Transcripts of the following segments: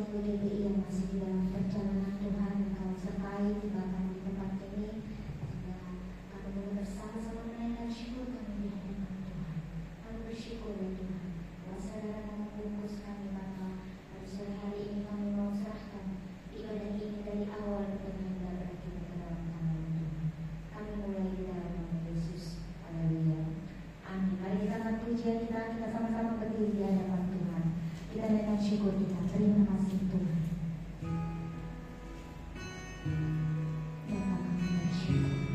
sungguh GBI yang masih di dalam perjalanan Tuhan, Engkau sertai bahkan di tempat ini, sehingga kami boleh bersama-sama menaikkan syukur kami di hadapan Tuhan. Kami bersyukur ya Tuhan, bahwa saudara mau membungkus kami Bapa. Pada sore hari ini kami mau serahkan ibadah ini dari awal hingga berakhir ke dalam tangan Tuhan. Kami mulai di dalam nama Yesus. Haleluya. Amin. Mari kita angkat pujian kita sama-sama berdiri di hadapan Tuhan. Kita naikkan syukur kita. Terima kasih Tuhan. Bapa kami bersyukur.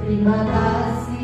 Terima kasih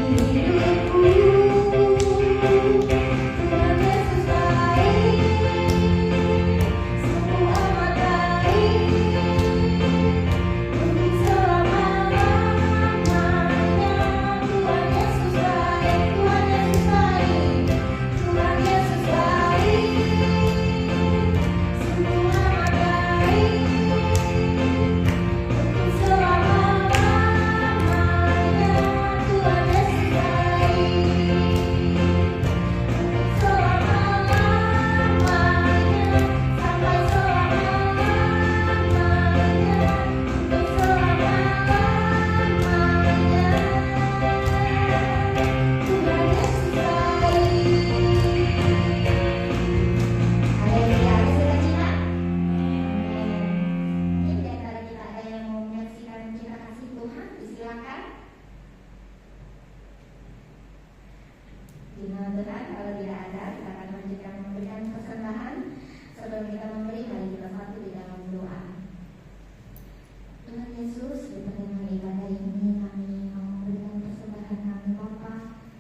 Hidupku Tuhan. Kalau tidak ada, kita akan lanjutkan memberikan persembahan. Sebelum kita memberi, mari kita satu di dalam doa. Tuhan Yesus, di pertengahan ibadah ini kami mau memberikan persembahan kami Bapa.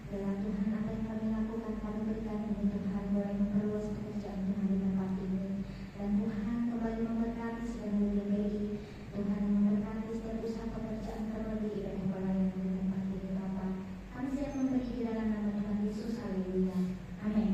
Dengan Tuhan apa yang kami lakukan, kami berikan ini Tuhan boleh memperluas pekerjaan Tuhan di tempat ini. Dan Tuhan kembali memberkati seluruh GPI. Tuhan memberkati setiap usaha pekerjaan terlebih ibadah pelayanan di tempat ini Bapa. Kami siap memberi di dalam nama Tuhan Yesus. Haleluya. Amin.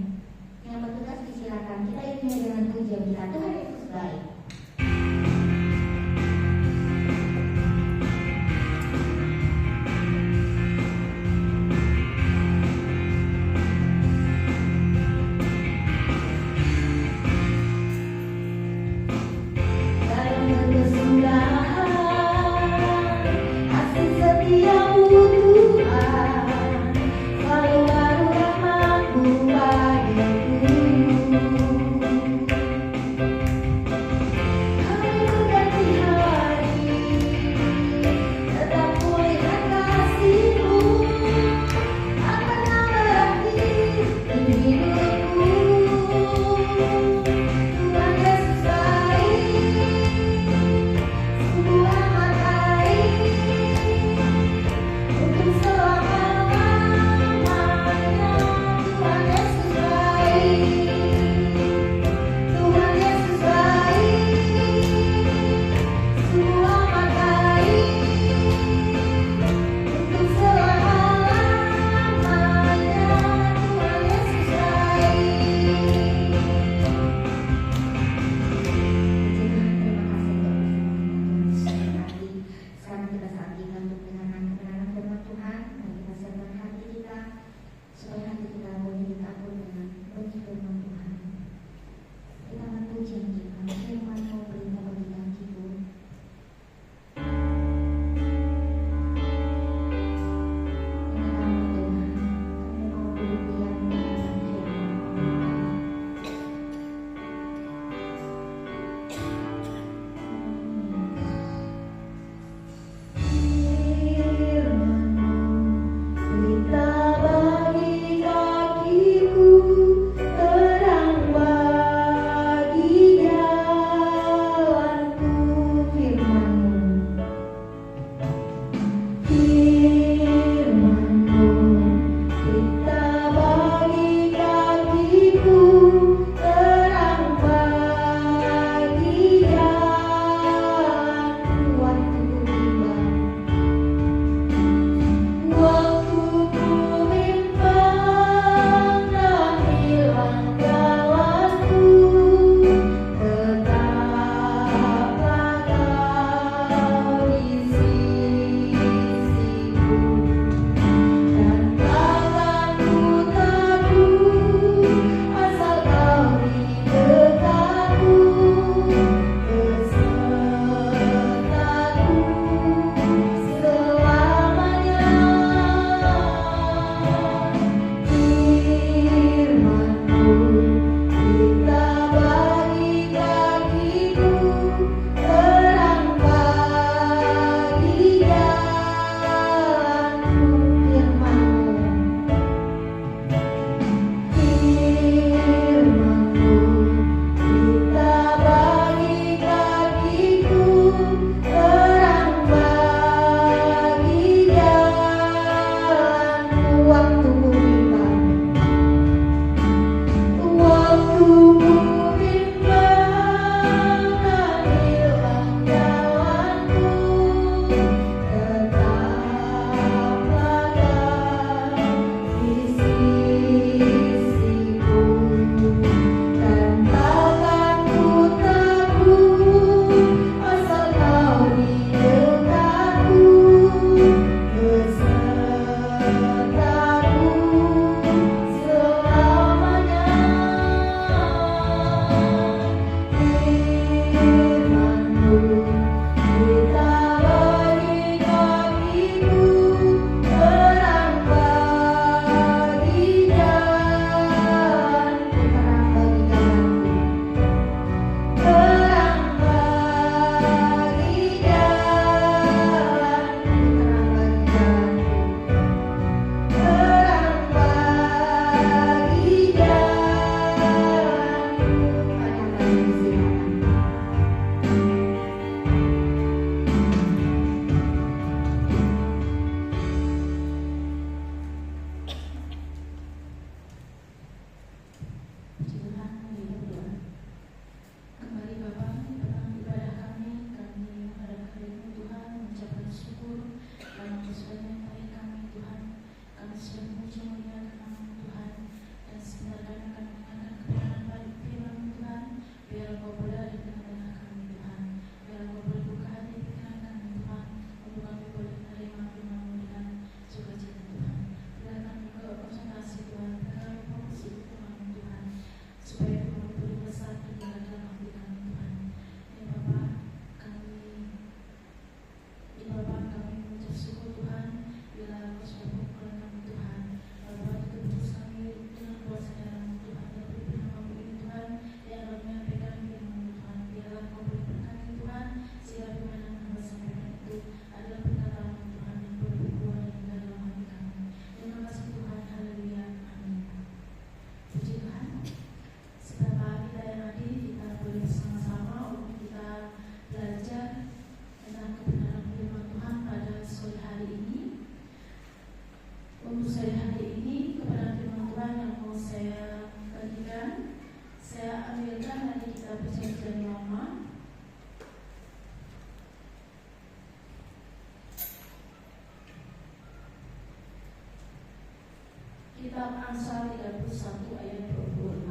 Amsal 31 ayat 26.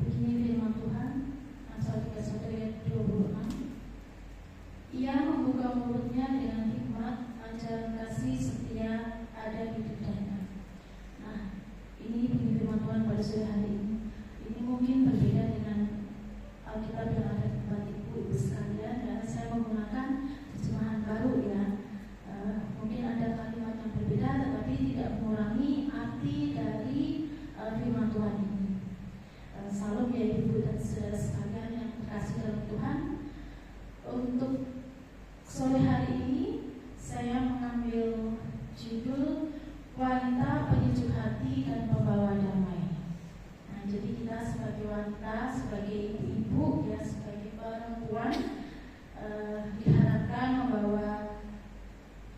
Begini firman Tuhan, Amsal 31 ayat 26. Ia membuka mulutnya dengan hikmat, ajaran kasih setia ada di lidahnya. Nah, ini bunyi firman Tuhan pada sore hari ini. Ini mungkin berbeda dengan Alkitab yang ada di tempat ibu sekalian, karena saya menggunakan terjemahan baru ya. Mungkin ada kalimat yang berbeda, tetapi tidak mengurangi arti dari firman Tuhan ini. Salam ya ibu dan saudara sekalian yang terkasih dalam Tuhan. Untuk sore hari ini saya mengambil judul wanita penyejuk hati dan pembawa damai. Nah, jadi kita sebagai wanita, sebagai ibu-ibu ya, sebagai perempuan diharapkan membawa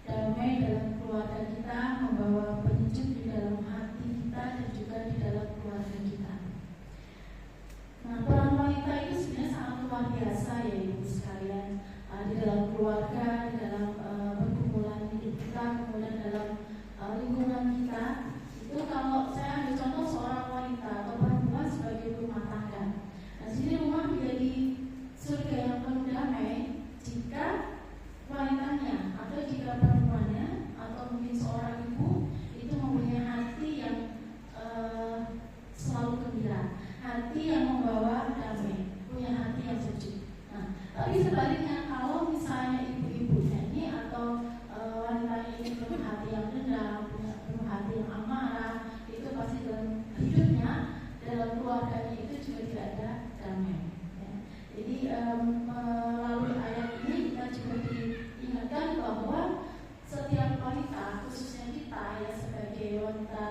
damai dalam keluarga kita, membawa penyejuk di dalam hati kita dan juga di dalam keluarga kita. Nah, peran wanita itu sebenarnya sangat luar biasa ya ibu sekalian, di dalam keluarga, di dalam perkumpulan hidup kita, kemudian dalam lingkungan kita. Itu kalau saya ambil contoh seorang wanita atau perempuan sebagai rumah tangga. Nah, sini rumah menjadi surga yang penuh damai jika wanitanya atau jika perempuannya atau mungkin seorang ibu itu mempunyai hati yang selalu gembira, hati yang membawa damai, punya hati yang sejuk. Nah, tapi sebaliknya kalau misalnya ibu-ibunya ini atau wanita ini penuh hati yang dendam, penuh hati yang amarah, itu pasti dalam hidupnya, dalam keluarganya itu juga tidak ada damai. Ya. Jadi melalui ayat ini kita juga diingatkan bahwa setiap wanita, khususnya kita ya sebagai wanita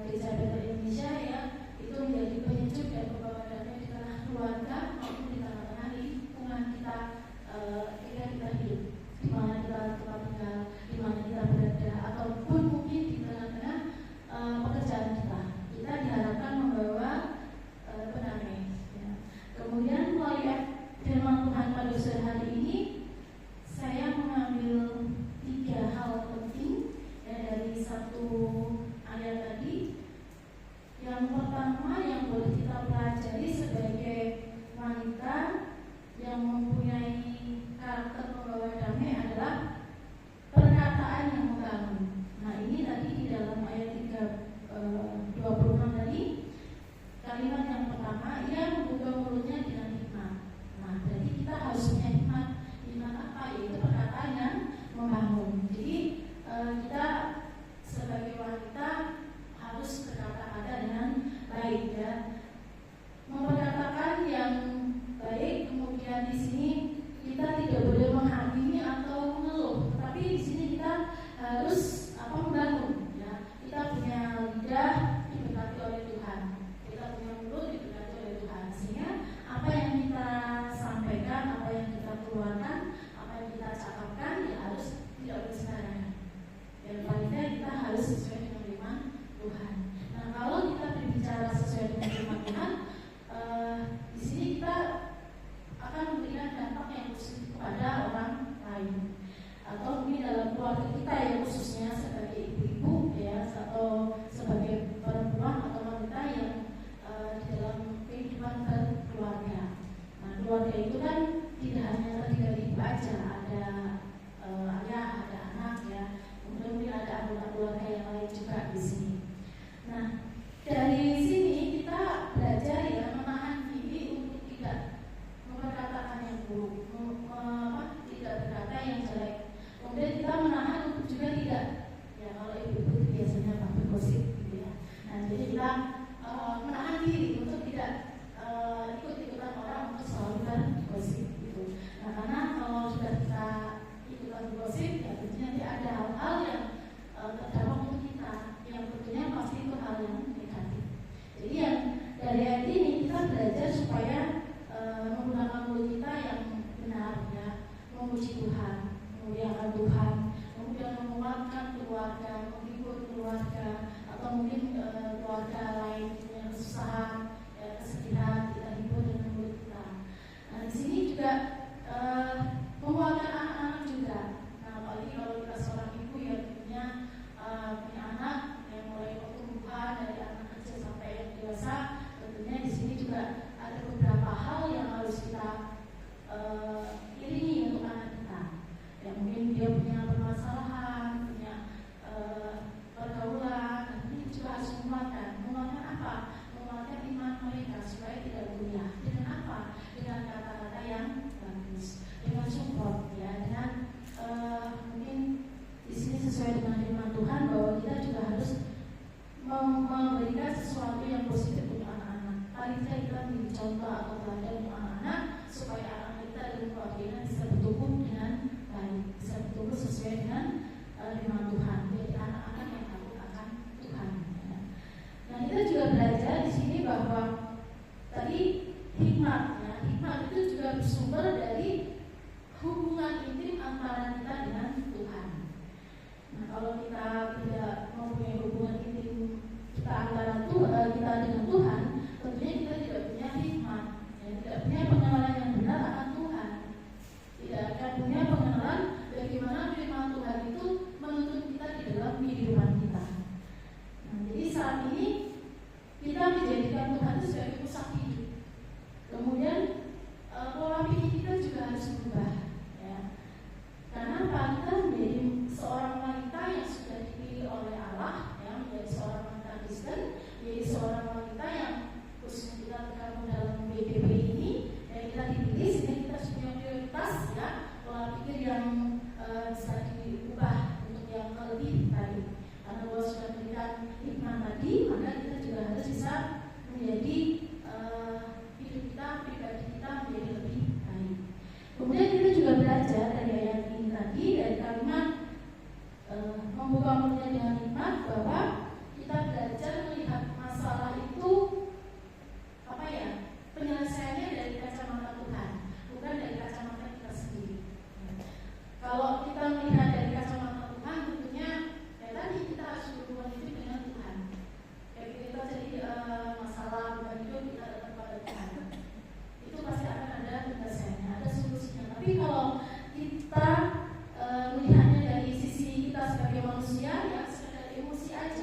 Gereja Bethel Indonesia ya, itu menjadi penyejuk dan pembawa damai di tengah keluarga maupun di tengah-tengah lingkungan kita ketika kita hidup, di mana kita tempat tinggal, di mana kita berada, ataupun mungkin di tengah-tengah pekerjaan kita. Kita diharapkan membawa damai. Ya. Kemudian melalui firman Tuhan pada sore hari ini, saya mengambil 3 hal penting ya, dari satu ayat tadi. Yang pertama yang boleh kita pelajari sebagai wanita yang mempunyai karakter pembawa damai adalah perkataan yang membangun. Nah, ini tadi di dalam ayat 26 tadi, kalimat yang pertama, ia membuka mulutnya dengan hikmat. Nah, berarti kita harus punya hikmat. Hikmat apa? Yaitu perkataan yang membangun. Jadi kita sebagai wanita harus berkata-kata dengan baik ya, memperkatakan yang baik. Kemudian di sini kita tidak boleh menghakimi atau mengeluh, tapi di sini kita harus membangun ya. Kita punya lidah diberkati oleh Tuhan, kita punya mulut diberkati oleh Tuhan, sehingga apa yang kita sampaikan, apa yang kita keluarkan, apa yang kita cakapkan ya harus tidak bersembarangan. Yang paling tidak kita harus sesuai dengan firman Tuhan. Nah, kalau kita berbicara sesuai dengan firman Tuhan, di sini kita akan memberikan dampak yang positif kepada orang lain, atau mungkin dalam keluarga kita ya, khususnya sebagai ibu-ibu ya, atau sebagai perempuan atau wanita yang di dalam kehidupan berkeluarga. Nah, keluarga itu kan tidak hanya terdiri dari ibu aja, ada ayah, ada anak ya, kemudian mungkin ada anggota keluarga yang lain juga di sini. Nah, dari sini kita belajar ya, menahan diri untuk tidak memperkatakan yang buruk, tidak berkata yang jelek. Kemudian kita menahan untuk juga tidak, ya kalau ibu-ibu itu biasanya bergosip gitu ya. Nah, jadi kita menahan diri untuk tidak ikut-ikutan orang untuk selalu bergosip gitu. Nah, karena kalau sudah kita ikutan bergosip, ya tentunya nanti ada hal-hal yang terdampak untuk kita, yang tentunya pasti itu hal yang negatif. Jadi yang dari ayat ini kita belajar supaya menggunakan mulut kita yang benar ya, memuji Tuhan, memuliakan Tuhan, kemudian menguatkan keluarga, menghibur keluarga, atau mungkin keluarga lain yang kesusahan, kesedihan, kita hibur dengan mulut kita. Nah, di sini juga menguatkan anak-anak juga. Nah, apalagi kalau kita seorang ibu sesuai dengan firman Tuhan bahwa kita juga harus memberikan sesuatu yang positif untuk anak-anak. Paling tidak kita menjadi contoh atau teladan untuk anak-anak supaya anak kita dan keluarga bisa bertumbuh dengan baik, bisa bertumbuh sesuai dengan firman Tuhan. Jadi anak-anak yang takut akan Tuhan. Ya. Nah, kita juga belajar di sini bahwa tadi hikmat, ya, hikmat itu juga bersumber dari hubungan intim antara kita dengan Tuhan. Nah, kalau kita tidak mempunyai hubungan intim kita antara kita dengan Tuhan, tentunya kita tidak punya hikmat, ya, tidak punya pengenalan yang benar akan Tuhan, tidak akan punya pengenalan bagaimana firman Tuhan itu menuntun kita di dalam kehidupan kita. Nah, jadi saat ini kita menjadikan Tuhan itu sebagai pusat hidup. Kemudian pola pikir kita juga harus berubah. Karena kita menjadi seorang wanita yang sudah dipilih oleh Allah, ya, menjadi seorang wanita Kristen, menjadi seorang wanita yang khususnya kita tergabung dalam BPP ini, yang kita dipilih sehingga kita punya prioritas, ya, pola pikir yang bisa diubah untuk yang lebih baik. Karena kalau sudah memberikan hikmat tadi, maka kita juga harus bisa menjadi hidup kita, pribadi kita menjadi lebih baik. Kemudian kita juga belajar dari ayat ini tadi, dari kalimat membuka mulutnya dengan hikmat, bahwa kita belajar melihat masalah itu penyelesaiannya dari kacamata Tuhan, bukan dari kacamata kita sendiri. Kalau kita melihat dari kacamata Tuhan, tentunya tadi kita harus berhubungan itu dengan Tuhan. Kayak kita jadi masalah beban hidup, kita datang pada Tuhan, itu pasti akan ada penyelesaiannya, ada solusinya. Tapi kalau kita melihatnya dari sisi kita sebagai manusia yang sekedar emosi aja,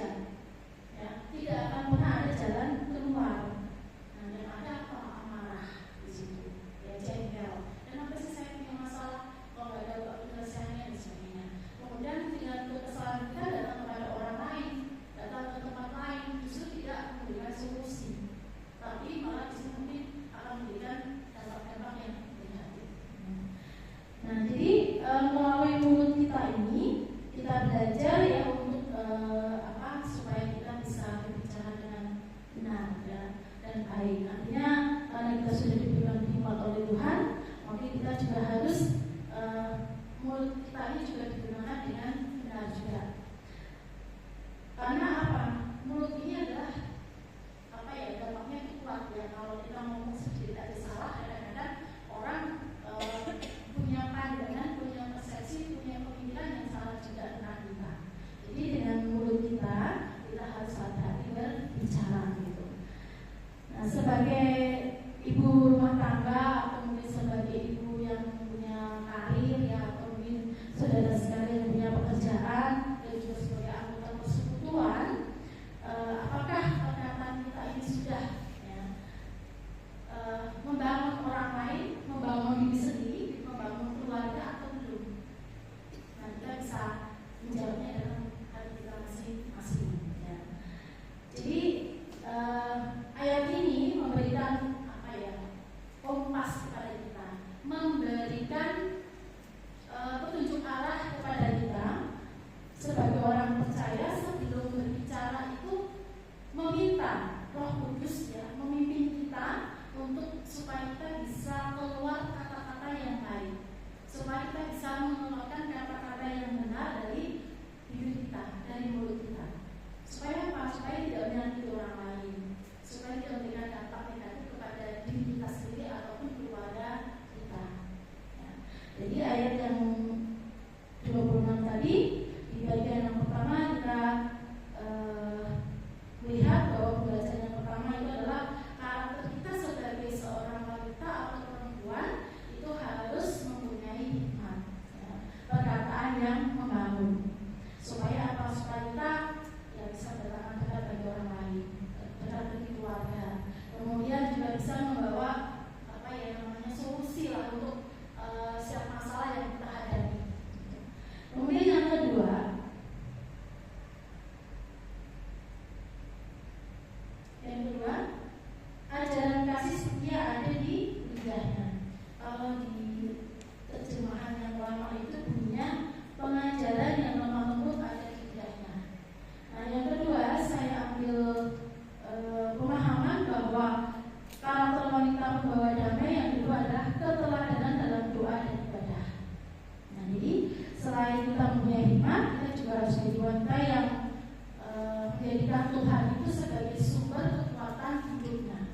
Tuhan itu sebagai sumber kekuatan hidupnya.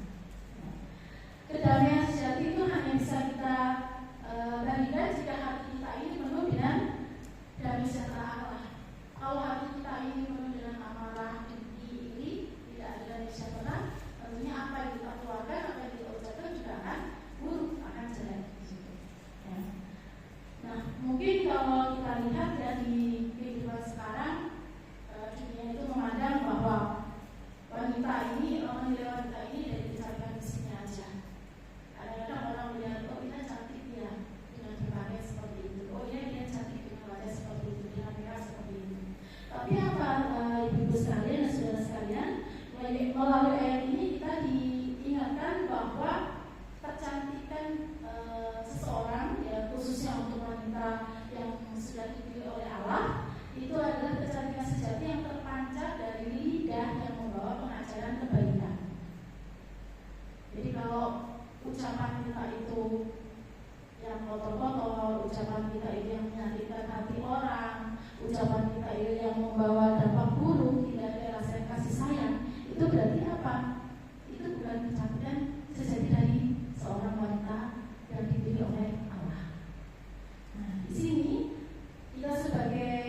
Kedamaian sejati itu hanya bisa kita bagikan jika hati kita ini penuh dengan damai sejahtera Allah. Kalau hati kita ini penuh dengan amarah, dengki, iri, tidak ada damai sejahtera, tentunya apa yang kita keluarkan, apa yang kita ucapkan juga akan buruk, akan jelek. Ya. Nah, mungkin kalau kita lihat dari kehidupan sekarang, dunia itu memandang bahwa wanita ini, menilai wanita ini dari kecantikan fisiknya aja. Kadang-kadang orang melihat, oh ini cantik dia dengan berpakaian seperti itu, oh dia cantik dengan wajah seperti itu, dengan merah seperti itu. Tapi apa ibu-ibu sekalian dan saudara sekalian, melalui ayat ini kita diingatkan bahwa kecantikan seseorang, ya khususnya untuk wanita yang sudah dipilih oleh Allah, itu adalah kecantikan sejati yang terpancar dari lidah yang membawa pengajaran kebaikan. Jadi kalau ucapan kita itu yang kotor-kotor, ucapan kita itu yang menyakitkan hati orang, ucapan kita itu yang membawa dampak buruk, tidak ada rasa kasih sayang, itu berarti apa? Itu bukan kecantikan sejati dari seorang wanita yang dipilih oleh Allah. Nah, di sini kita sebagai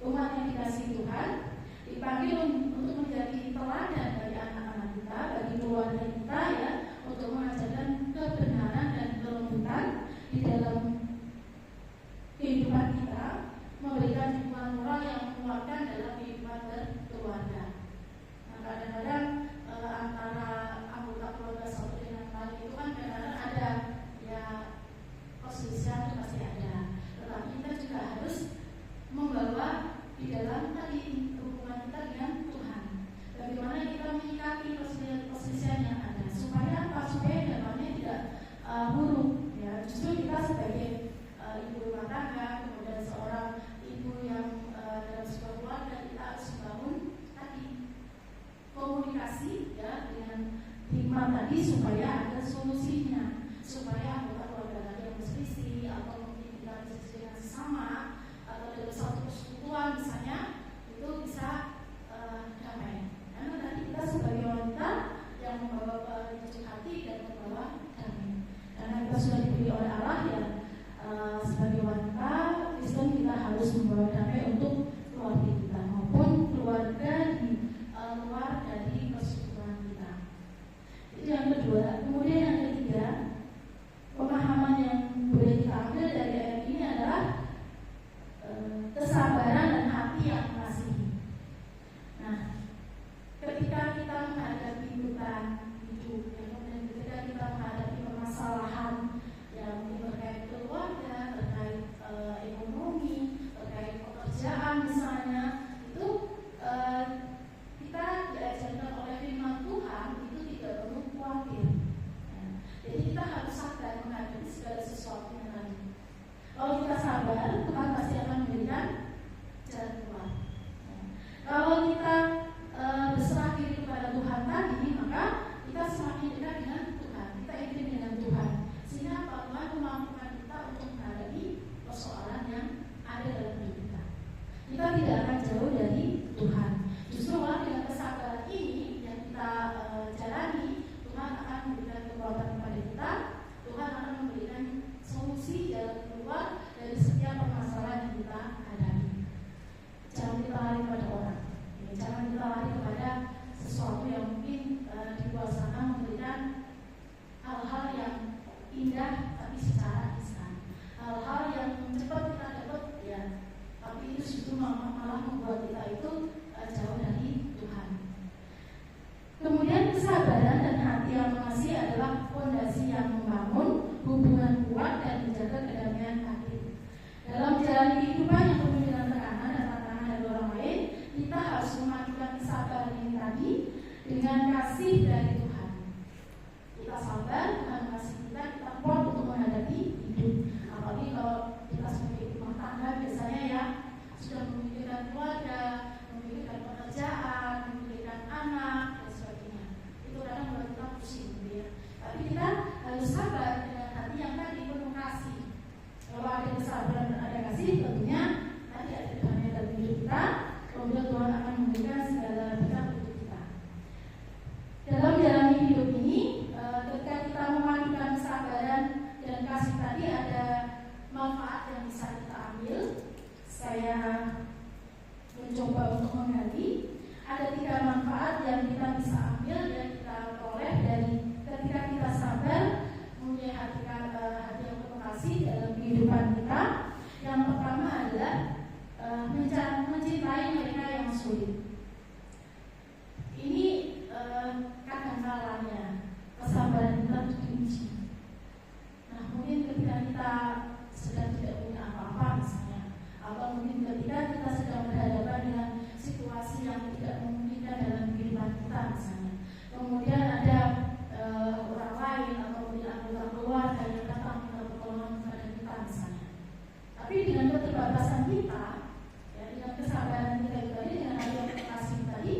umat yang dikasihi Tuhan dipanggil untuk menjadi teladan bagi anak-anak kita, bagi keluarga kita, ya, untuk mengajarkan kebenaran dan kelembutan di dalam kehidupan kita, memberikan dukungan moral yang menguatkan dalam kehidupan berkeluarga. Nah, kadang-kadang antara anggota keluarga satu dengan lain itu kan kadang-kadang ada ya perselisihan, itu pasti ada. Tetapi kita juga harus membawa di dalam tadi hubungan kita dengan Tuhan. Bagaimana kita menyikapi perselisihan yang ada, supaya apa? Supaya dalamnya tidak buruk. Ya, justru kita sebagai ibu rumah tangga, kemudian seorang ibu yang dalam sebuah keluarga, kita harus membangun tadi komunikasi, ya, dengan hikmat tadi supaya ada solusinya, supaya anggota keluarga tadi yang berselisih atau mungkin kita berselisih dengan sesama atau dalam satu persekutuan misalnya, itu bisa damai. Karena tadi kita sebagai wanita yang membawa penyucuk hati dan membawa damai. Karena kita sudah dipilih oleh Allah, ya, sebagai wanita Kristen kita harus membawa damai untuk keluarga kita maupun keluarga di luar dari persekutuan kita. Itu yang kedua. Kemudian yang ketiga, pemahaman yang boleh kita ambil dari ayat ini adalah kesabaran dan hati yang mengasihi. Nah, ketika kita menghadapi beban hidup, kemudian ketika kita menghadapi permasalahan yang mungkin terkait keluarga, terkait ekonomi, terkait pekerjaan misalnya, itu kita diajarkan oleh firman Tuhan itu tidak perlu khawatir. Ya. Jadi kita harus sabar menghadapi segala sesuatu yang ada. Kalau kita sabar, Tuhan pasti akan memberikan jalan keluar. Ya. Kalau kita berserah diri kepada Tuhan tadi, maka kita semakin dekat dengan Tuhan, kita intim dengan Tuhan. Sehingga Tuhan memampukan kita untuk menghadapi persoalan yang ada dalam hidup kita. Kita tidak akan jauh dari Tuhan. Justru malah dengan kesabaran ini yang kita jalani, Tuhan akan memberikan kekuatan kepada kita. Tuhan akan memberikan solusi jalan keluar dari setiap permasalahan yang kita hadapi. Jangan kita lari kepada orang, ya, jangan kita lari kepada sesuatu yang mungkin di luar sana memberikan hal-hal yang indah tapi secara instan, hal-hal yang cepat kita dapat, ya, tapi itu justru malah membuat kita itu jauh dari Tuhan. Kemudian kesabaran dan hati yang mengasihi adalah fondasi yang membangun hubungan kuat dan menjaga kedamaian hati. Dalam menjalani kehidupan yang penuh dengan tekanan dan tantangan dari orang lain, kita harus memadukan kesabaran ini tadi dengan kasih dari Tuhan. Kita sabar, Tuhan kasih kita kuat untuk menghadapi hidup. Apalagi kalau kita sebagai rumah tangga biasanya ya sudah memikirkan keluarga, memikirkan pekerjaan, memikirkan anak dan sebagainya. Itu kadang membuat kita pusing, gitu ya. Tapi kita harus sabar dengan hati yang tadi penuh kasih. Kalau ada kesabaran dan ada kasih, tentunya tadi ada damai dalam hidup kita. Kemudian Tuhan akan memberikan segala sulit. Ini kadang kalanya kesabaran kita itu diuji. Nah, mungkin ketika kita sedang tidak punya apa-apa misalnya, atau mungkin ketika kita sedang berhadapan dengan situasi yang tidak memungkinkan dalam kehidupan kita misalnya, kemudian ada orang lain atau mungkin anggota keluarga yang datang minta pertolongan kepada kita misalnya. Tapi dengan keterbatasan kita, ya, dengan kesabaran kita tadi, dengan hati yang kasih tadi,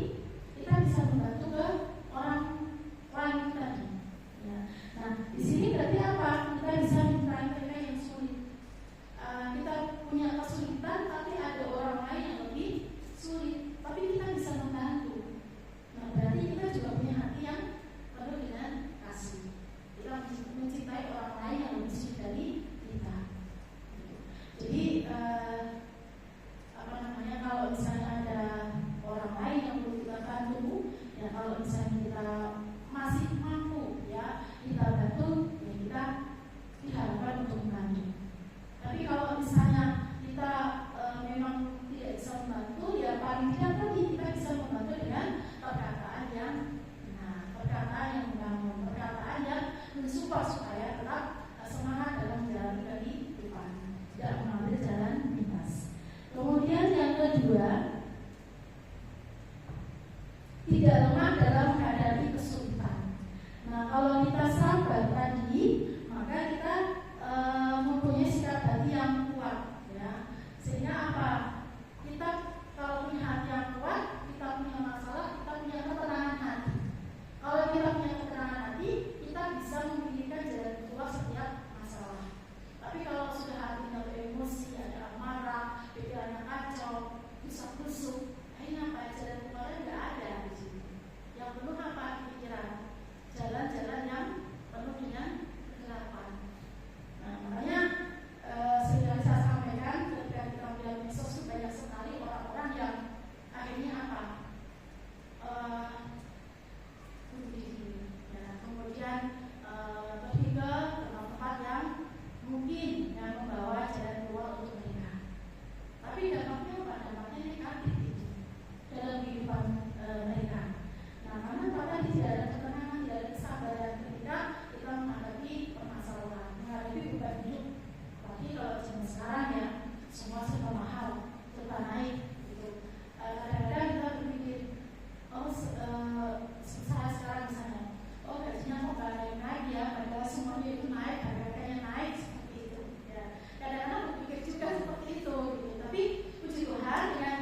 kita bisa membantu ke orang lain tadi. Ya. Nah, di sini berarti apa? Kita bisa minta mereka yang sulit. Kita punya kesulitan, tapi ada orang lain yang lebih sulit, tapi kita bisa membantu. Nah, berarti kita juga punya hati yang penuh dengan kasih. Kita mencintai orang lain yang lebih sulit dari kita. Jadi kalau misalnya ada orang lain yang perlu kita bantu, ya kalau misalnya kita masih mampu, ya kita bantu, ya kita diharapkan untuk membantu. Tapi kalau misalnya kita memang tidak bisa membantu, ya paling tidak tadi kita bisa membantu dengan perkataan yang benar, perkataan yang membangun, perkataan yang mensupport supaya tetap semangat dalam menjalani kehidupan, tidak mengambil jalan pintas. Kemudian yang kedua, tidak lemah dalam menghadapi kesulitan. Nah, kalau kita sabar tadi, maka kita mempunyai sikap hati yang kuat, ya. Sehingga apa? Kita kalau punya hati yang kuat, kita punya masalah, kita punya ketenangan hati. Kalau kita punya ketenangan hati, kita bisa memikirkan jalan keluar setiap masalah. Tapi kalau sudah hatinya beremosi, ada amarah, pikirannya kacau, busuk-busuk, ini apa? Jalan keluarnya nggak ada di sini. Yang penuh apa? Pikiran, jalan-jalan yang penuh dengan kegelapan. Nah, makanya sudah saya sampaikan ketika kita melihat medsos banyak sekali orang-orang yang akhirnya apa? Kemudian pergi ke tempat-tempat yang mungkin yang membawa jalan keluar untuk mereka. Tapi dampaknya apa? Dampaknya negatif itu dalam kehidupan mereka. Nah, karena tadi tidak ada ketenangan, tidak ada kesabaran ketika kita menghadapi permasalahan, menghadapi beban hidup. Apalagi kalau zaman sekarang ya, semua serba mahal, serba naik gitu. Kadang-kadang kita berpikir, saya sekarang misalnya, gajinya kok gak naik ya, padahal semuanya itu naik, harganya naik seperti itu. Ya, kadang-kadang berpikir juga seperti itu gitu. Tapi puji Tuhan dengan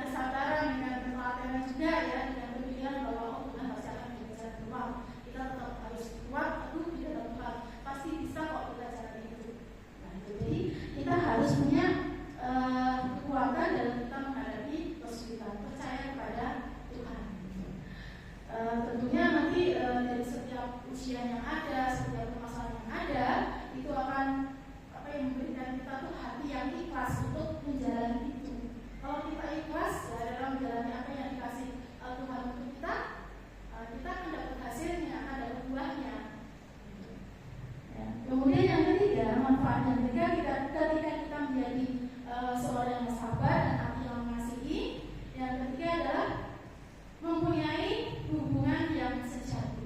kesabaran, dengan ketelatenan juga ya, dengan berpikiran bahwa Tuhan pasti akan memberikan peluang. Kita tetap harus kuat, teguh di dalam Tuhan. Pasti bisa kok kita jalan itu. Nah, jadi kita harus punya kekuatan dalam kita menghadapi kesulitan. Percaya kepada Tuhan. Tentunya nanti dari setiap usia yang ada, setiap permasalahan yang ada, itu akan memberikan kita tuh hati yang ikhlas untuk menjalani itu. Kalau kita ikhlas ya, dalam menjalani apa yang dikasih Tuhan untuk kita, kita akan dapat hasilnya, akan dapat buahnya. Ya. Kemudian yang ketiga, manfaat yang ketiga ketika kita menjadi seorang yang sabar dan hati yang mengasihi. Yang ketiga adalah mempunyai hubungan yang sejati.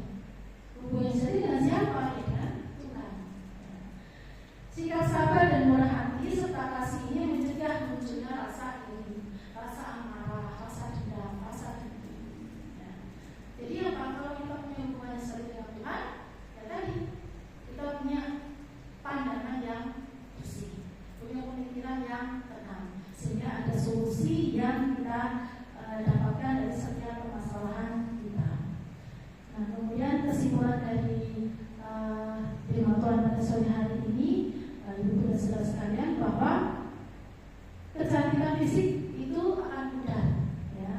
Hubungan sejati dengan siapa? Dengan Tuhan. Sikap sabar dan murah hati serta kasih ini mencegah munculnya rasa iri, rasa amarah, rasa dendam, rasa dengki. Ya. Jadi apa? Kalau kita punya hubungan yang sejati dengan Tuhan, ya tadi kita punya pandangan yang bersih, punya pemikiran yang tenang, sehingga ada solusi yang kita dapatkan dari setiap permasalahan kita. Nah, kemudian kesimpulan dari firman Tuhan pada sore hari ini, Ibu dan saudara sekalian, bahwa kecantikan fisik itu akan pudar, ya.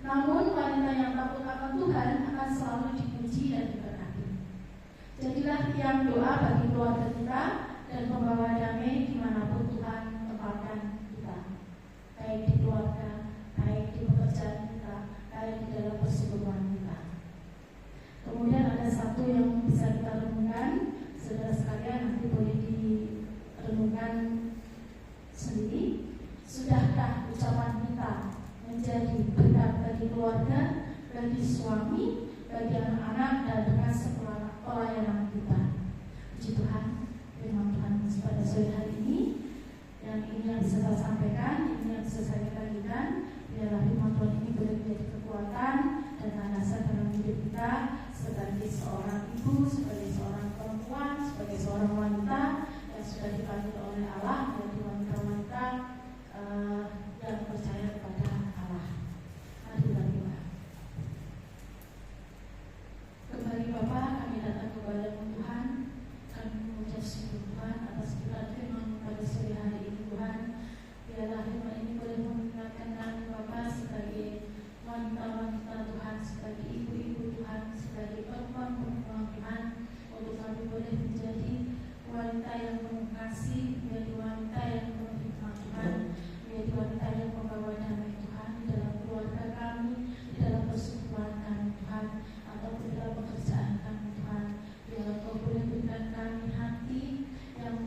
Namun wanita yang takut akan Tuhan akan selalu dipuji dan diberkati. Jadilah tiang doa bagi keluarga kita dan pembawa damai dimanapun Tuhan tempatkan kita, baik di keluarga, baik di pekerjaan kita, baik di dalam persekutuan kita. Kemudian ada satu yang bisa kita renungkan, saudara sekalian, nanti boleh direnungkan sendiri. Sudahkah ucapan kita menjadi berkat bagi keluarga, bagi suami, bagi anak-anak, dan dengan pelayanan kita. Puji Tuhan, firman Tuhan pada sore hari ini, yang ini yang bisa saya sampaikan, ini yang bisa saya bagikan. Biarlah firman Tuhan ini boleh menjadi kekuatan dan landasan dalam hidup kita sebagai seorang ibu, sebagai seorang perempuan, sebagai seorang wanita yang sudah dipanggil oleh Allah, menjadi wanita-wanita yang percaya kepada Allah. Mari kita berdoa. Kembali Bapa, kami datang kepada Tuhan. Kami mengucap syukur Tuhan atas berkat firman pada sore hari ini Tuhan. Biarlah firman ini boleh mengingatkan kami Bapa sebagai wanita-wanita Tuhan, sebagai ibu-ibu Tuhan, sebagai perempuan-perempuan Tuhan, untuk kami boleh menjadi wanita yang penuh kasih, menjadi wanita yang penuh hikmat Tuhan, menjadi wanita yang membawa damai Tuhan di dalam keluarga kami, di dalam persekutuan kami Tuhan, ataupun di dalam pekerjaan kami Tuhan. Biarlah Kau boleh berikan kami hati yang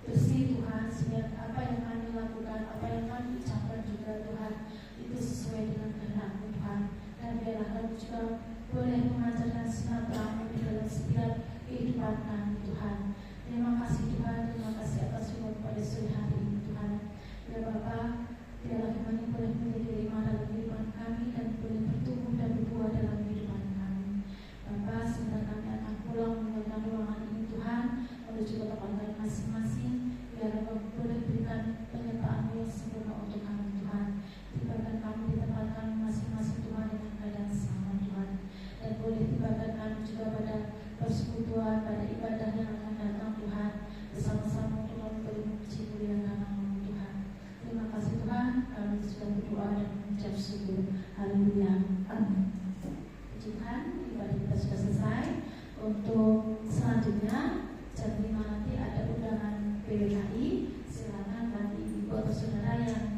bersih Tuhan, sehingga apa yang kami lakukan, apa yang kami ucapkan juga Tuhan, itu sesuai dengan kehendak-Mu Tuhan. Dan biarlah Kau juga boleh mengajarkan sinar terang di dalam setiap kehidupan kami Tuhan. Terima kasih Tuhan, terima kasih atas firman pada sore hari ini Tuhan. Ya Bapa, biarlah firman ini boleh menjadi rema dalam kehidupan kami dan boleh bertumbuh dan berbuah dalam kehidupan kami. Bapa, sebentar kami akan pulang meninggalkan ruangan ini Tuhan, menuju ke tempat kami masing-masing. Biarlah Kau boleh berikan penyertaan yang sempurna untuk kami Tuhan. Tibakan kami di tempat kami masing-masing Tuhan dengan keadaan selamat Tuhan. Dan boleh tibakan kami juga pada persekutuan, pada ibadah yang akan datang Tuhan, bersama-sama untuk kami boleh memuji muliakan nama-Mu Tuhan. Terima kasih Tuhan, kami sudah berdoa dan mengucap syukur. Haleluya. Amin. Puji Tuhan, ibadah kita sudah selesai. Untuk selanjutnya, jam 5 nanti ada undangan PWKI. Silakan bagi ibu atau saudara yang